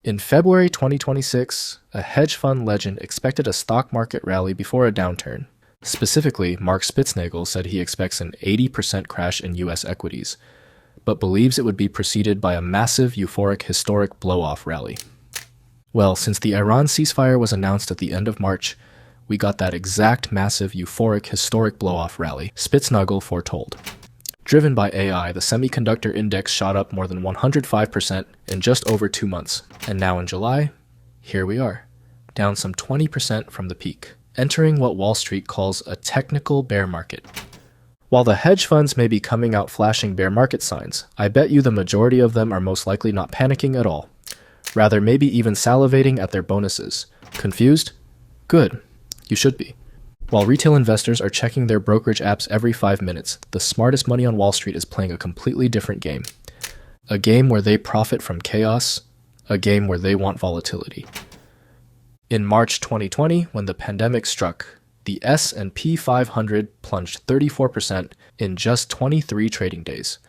In February 2026, a hedge fund legend expected a stock market rally before a downturn. Specifically, Mark Spitznagel said he expects an 80% crash in US equities, but believes it would be preceded by a massive euphoric historic blow-off rally. Well, since the Iran ceasefire was announced at the end of March, we got that exact massive euphoric historic blow-off rally Spitznagel foretold. Driven by AI, the semiconductor index shot up more than 105% in just over 2 months. And now in July, here we are, down some 20% from the peak, entering what Wall Street calls a technical bear market. While the hedge funds may be coming out flashing bear market signs, I bet you the majority of them are most likely not panicking at all. Rather, maybe even salivating at their bonuses. Confused? Good. You should be. While retail investors are checking their brokerage apps every 5 minutes, the smartest money on Wall Street is playing a completely different game. A game where they profit from chaos, a game where they want volatility. In March 2020, when the pandemic struck, the S&P 500 plunged 34% in just 23 trading days,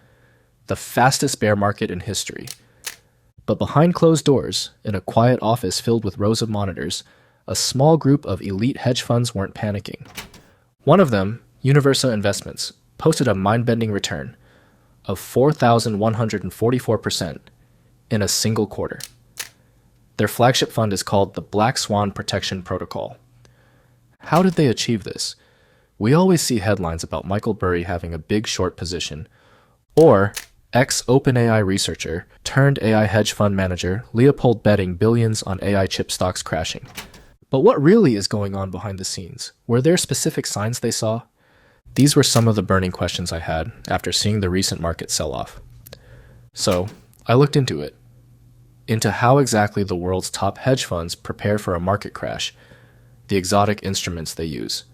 the fastest bear market in history. But behind closed doors, in a quiet office filled with rows of monitors, a small group of elite hedge funds weren't panicking. One of them, Universa Investments, posted a mind-bending return of 4,144% in a single quarter. Their flagship fund is called the Black Swan Protection Protocol. How did they achieve this? We always see headlines about Michael Burry having a big short position, or ex-OpenAI researcher turned AI hedge fund manager Leopold betting billions on AI chip stocks crashing. But what really is going on behind the scenes? Were there specific signs they saw? These were some of the burning questions I had after seeing the recent market sell-off. So, I looked into how exactly the world's top hedge funds prepare for a market crash, the exotic instruments they use,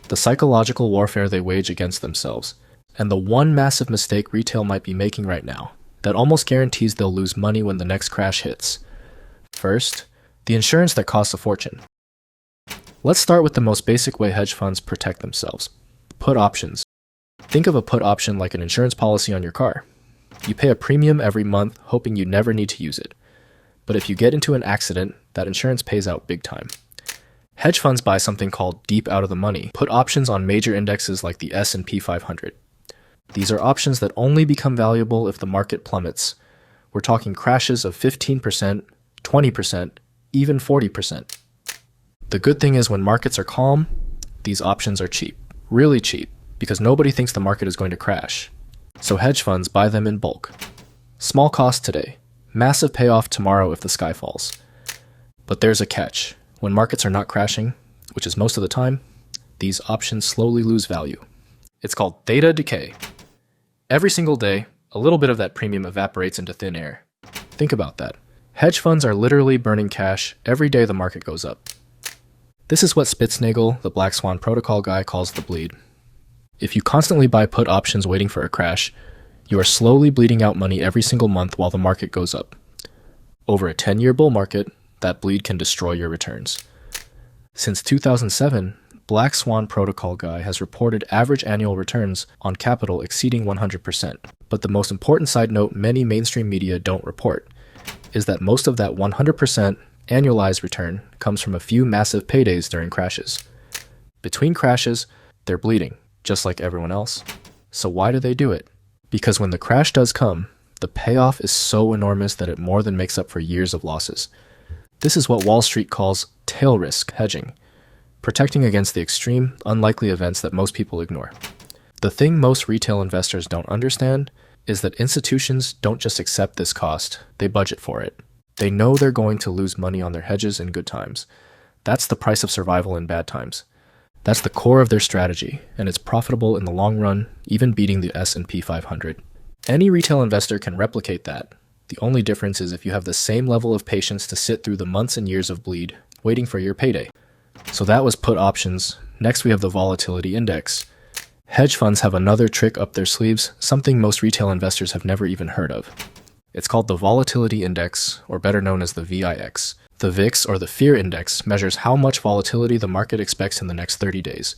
the psychological warfare they wage against themselves, and the one massive mistake retail might be making right now that almost guarantees they'll lose money when the next crash hits. First, the insurance that costs a fortune. Let's start with the most basic way hedge funds protect themselves. Put options. Think of a put option like an insurance policy on your car. You pay a premium every month hoping you never need to use it. But if you get into an accident, that insurance pays out big time. Hedge funds buy something called deep out of the money, put options on major indexes like the S&P 500. These are options that only become valuable if the market plummets. We're talking crashes of 15%, 20%, even 40%. The good thing is when markets are calm, these options are cheap, really cheap, because nobody thinks the market is going to crash. So hedge funds buy them in bulk. Small cost today, massive payoff tomorrow if the sky falls. But there's a catch. When markets are not crashing, which is most of the time, these options slowly lose value. It's called theta decay. Every single day, a little bit of that premium evaporates into thin air. Think about that. Hedge funds are literally burning cash every day the market goes up. This is what Spitznagel, the Black Swan Protocol guy, calls the bleed. If you constantly buy put options waiting for a crash, you are slowly bleeding out money every single month while the market goes up. Over a 10-year bull market, that bleed can destroy your returns. Since 2007, Black Swan Protocol guy has reported average annual returns on capital exceeding 100%. But the most important side note many mainstream media don't report is that most of that 100% annualized return comes from a few massive paydays during crashes. Between crashes, they're bleeding, just like everyone else. So why do they do it? Because when the crash does come, the payoff is so enormous that it more than makes up for years of losses. This is what Wall Street calls tail risk hedging, protecting against the extreme, unlikely events that most people ignore. The thing most retail investors don't understand is that institutions don't just accept this cost, they budget for it. They know they're going to lose money on their hedges in good times. That's the price of survival in bad times. That's the core of their strategy, and it's profitable in the long run, even beating the S&P 500. Any retail investor can replicate that. The only difference is if you have the same level of patience to sit through the months and years of bleed, waiting for your payday. So that was put options. Next we have the Volatility Index. Hedge funds have another trick up their sleeves, something most retail investors have never even heard of. It's called the Volatility Index, or better known as the VIX. The VIX, or the Fear Index, measures how much volatility the market expects in the next 30 days.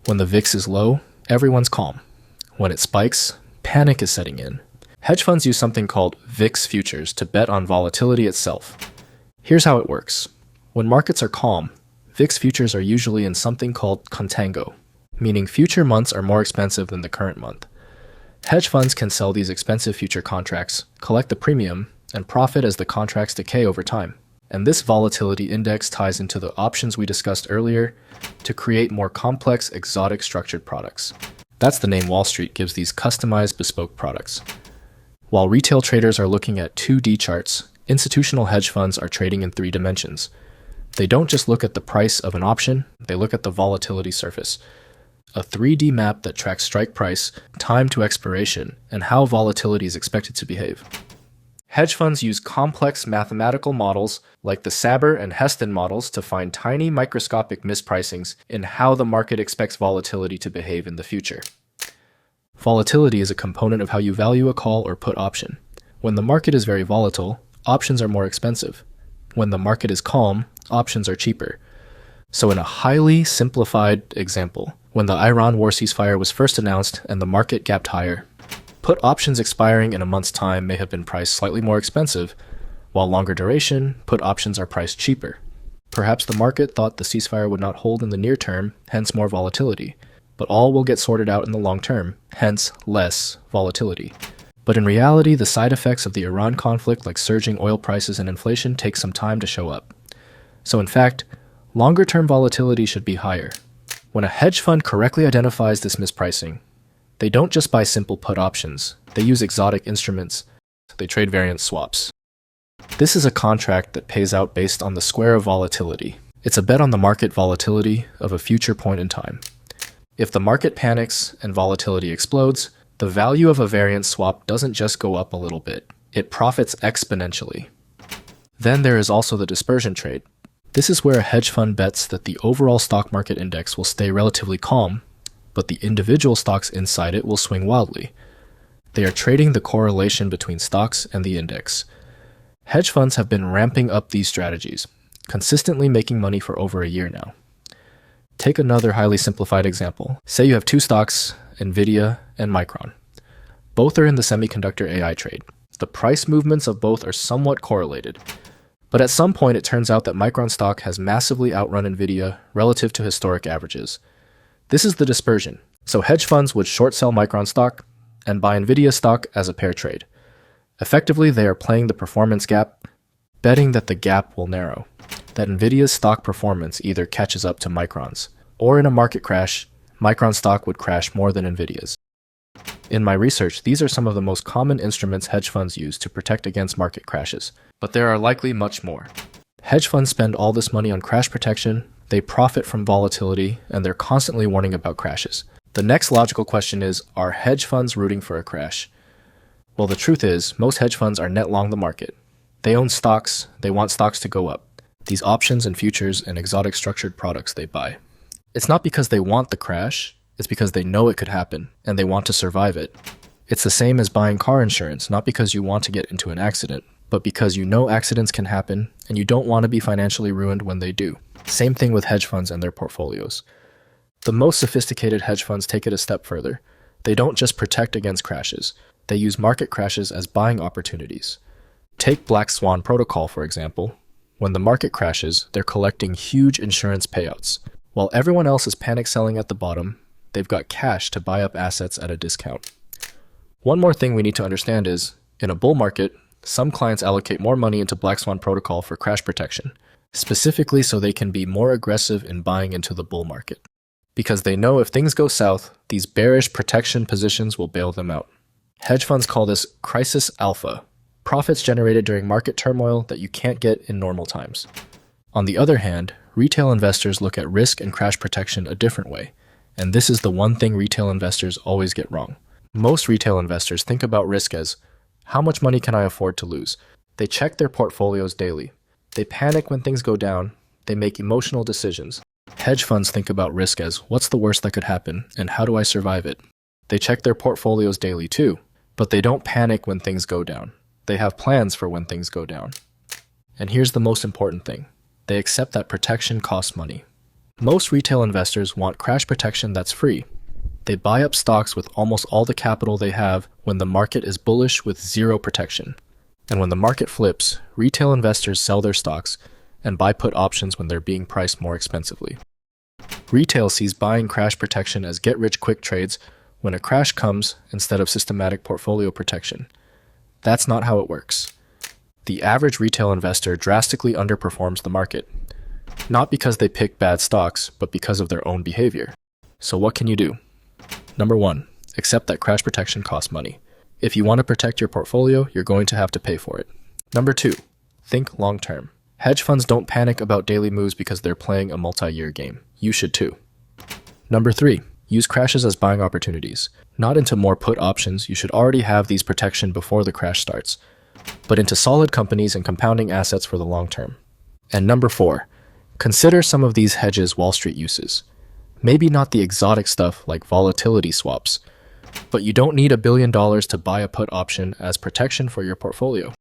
When the VIX is low, everyone's calm. When it spikes, panic is setting in. Hedge funds use something called VIX futures to bet on volatility itself. Here's how it works. When markets are calm, VIX futures are usually in something called contango, meaning future months are more expensive than the current month. Hedge funds can sell these expensive future contracts, collect the premium, and profit as the contracts decay over time. And this volatility index ties into the options we discussed earlier to create more complex, exotic structured products. That's the name Wall Street gives these customized, bespoke products. While retail traders are looking at 2D charts, institutional hedge funds are trading in 3 dimensions. They don't just look at the price of an option, they look at the volatility surface, a 3D map that tracks strike price, time to expiration, and how volatility is expected to behave. Hedge funds use complex mathematical models like the Saber and Heston models to find tiny microscopic mispricings in how the market expects volatility to behave in the future. Volatility is a component of how you value a call or put option. When the market is very volatile, options are more expensive. When the market is calm, options are cheaper. So in a highly simplified example, when the Iran war ceasefire was first announced and the market gapped higher, put options expiring in a month's time may have been priced slightly more expensive, while longer duration, put options are priced cheaper. Perhaps the market thought the ceasefire would not hold in the near term, hence more volatility, but all will get sorted out in the long term, hence less volatility. But in reality, the side effects of the Iran conflict, like surging oil prices and inflation, take some time to show up. So in fact, longer-term volatility should be higher. When a hedge fund correctly identifies this mispricing, they don't just buy simple put options, they use exotic instruments. They trade variance swaps. This is a contract that pays out based on the square of volatility. It's a bet on the market volatility of a future point in time. If the market panics and volatility explodes, the value of a variance swap doesn't just go up a little bit, it profits exponentially. Then there is also the dispersion trade. This is where a hedge fund bets that the overall stock market index will stay relatively calm, but the individual stocks inside it will swing wildly. They are trading the correlation between stocks and the index. Hedge funds have been ramping up these strategies, consistently making money for over a year now. Take another highly simplified example. Say you have 2 stocks, Nvidia and Micron. Both are in the semiconductor AI trade. The price movements of both are somewhat correlated. But at some point it turns out that Micron stock has massively outrun Nvidia relative to historic averages. This is the dispersion. So hedge funds would short sell Micron stock and buy Nvidia stock as a pair trade. Effectively, they are playing the performance gap, betting that the gap will narrow, that Nvidia's stock performance either catches up to Micron's, or in a market crash, Micron stock would crash more than Nvidia's. In my research, these are some of the most common instruments hedge funds use to protect against market crashes, but there are likely much more. Hedge funds spend all this money on crash protection, they profit from volatility, and they're constantly warning about crashes. The next logical question is, are hedge funds rooting for a crash? Well, the truth is, most hedge funds are net long the market. They own stocks, they want stocks to go up. These options and futures and exotic structured products they buy. It's not because they want the crash, it's because they know it could happen, and they want to survive it. It's the same as buying car insurance, not because you want to get into an accident, but because you know accidents can happen, and you don't want to be financially ruined when they do. Same thing with hedge funds and their portfolios. The most sophisticated hedge funds take it a step further. They don't just protect against crashes. They use market crashes as buying opportunities. Take Black Swan Protocol, for example. When the market crashes, they're collecting huge insurance payouts. While everyone else is panic selling at the bottom, they've got cash to buy up assets at a discount. One more thing we need to understand is, in a bull market, some clients allocate more money into Black Swan Protocol for crash protection, specifically so they can be more aggressive in buying into the bull market. Because they know if things go south, these bearish protection positions will bail them out. Hedge funds call this crisis alpha, profits generated during market turmoil that you can't get in normal times. On the other hand, retail investors look at risk and crash protection a different way, and this is the one thing retail investors always get wrong. Most retail investors think about risk as, how much money can I afford to lose? They check their portfolios daily. They panic when things go down. They make emotional decisions. Hedge funds think about risk as, what's the worst that could happen, and how do I survive it? They check their portfolios daily too, but they don't panic when things go down. They have plans for when things go down. And here's the most important thing. They accept that protection costs money. Most retail investors want crash protection that's free. They buy up stocks with almost all the capital they have when the market is bullish with zero protection. And when the market flips, retail investors sell their stocks and buy put options when they're being priced more expensively. Retail sees buying crash protection as get-rich-quick trades when a crash comes instead of systematic portfolio protection. That's not how it works. The average retail investor drastically underperforms the market, not because they pick bad stocks, but because of their own behavior. So what can you do? Number 1, accept that crash protection costs money. If you want to protect your portfolio, you're going to have to pay for it. Number 2, think long-term. Hedge funds don't panic about daily moves because they're playing a multi-year game. You should too. Number 3, use crashes as buying opportunities. Not into more put options, you should already have these protection before the crash starts, but into solid companies and compounding assets for the long term. And number 4, consider some of these hedges Wall Street uses. Maybe not the exotic stuff like volatility swaps, but you don't need $1 billion to buy a put option as protection for your portfolio.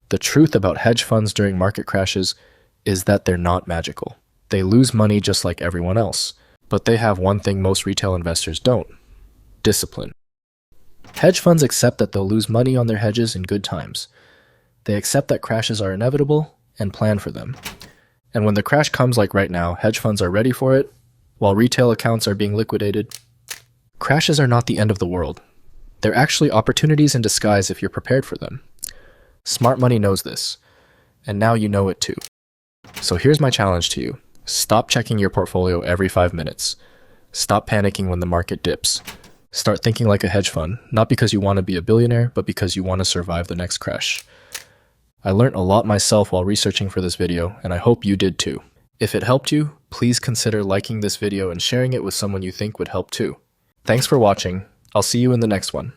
The truth about hedge funds during market crashes is that they're not magical. They lose money just like everyone else, but they have one thing most retail investors don't: discipline. Hedge funds accept that they'll lose money on their hedges in good times. They accept that crashes are inevitable and plan for them. And when the crash comes like right now, hedge funds are ready for it, while retail accounts are being liquidated. Crashes are not the end of the world. They're actually opportunities in disguise if you're prepared for them. Smart money knows this, and now you know it too. So here's my challenge to you. Stop checking your portfolio every 5 minutes. Stop panicking when the market dips. Start thinking like a hedge fund, not because you want to be a billionaire, but because you want to survive the next crash. I learned a lot myself while researching for this video, and I hope you did too. If it helped you, please consider liking this video and sharing it with someone you think would help too. Thanks for watching. I'll see you in the next one.